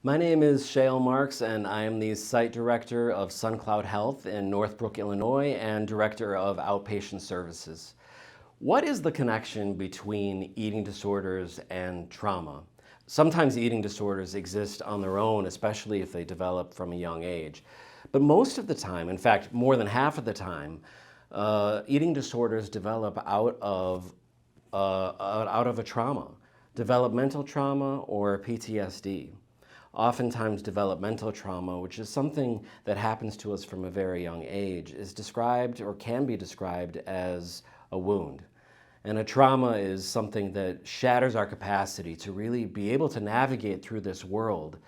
My name is Shale Marks, and I am the Site Director of SunCloud Health in Northbrook, Illinois, and Director of Outpatient Services. What is the connection between eating disorders and trauma? Sometimes eating disorders exist on their own, especially if they develop from a young age. But most of the time, in fact, more than half of the time, eating disorders develop out of a trauma, developmental trauma or PTSD. Oftentimes developmental trauma, which is something that happens to us from a very young age, is described or can be described as a wound. And a trauma is something that shatters our capacity to really be able to navigate through this world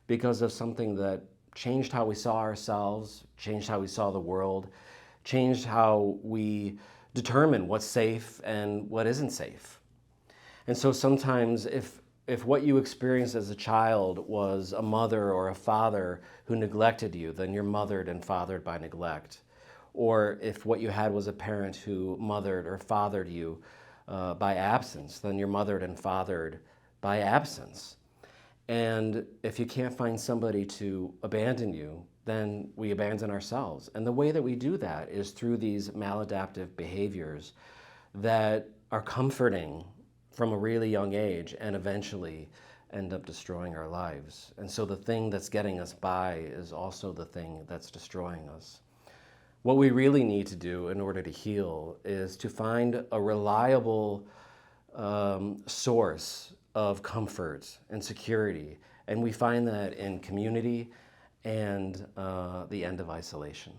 because of something that changed how we saw ourselves, changed how we saw the world, changed how we determine what's safe and what isn't safe. And so sometimes if what you experienced as a child was a mother or a father who neglected you, then you're mothered and fathered by neglect. Or if what you had was a parent who mothered or fathered you by absence, then you're mothered and fathered by absence. And if you can't find somebody to abandon you, then we abandon ourselves. And the way that we do that is through these maladaptive behaviors that are comforting from a really young age and eventually end up destroying our lives. And so the thing that's getting us by is also the thing that's destroying us. What we really need to do in order to heal is to find a reliable source of comfort and security. And we find that in community and the end of isolation.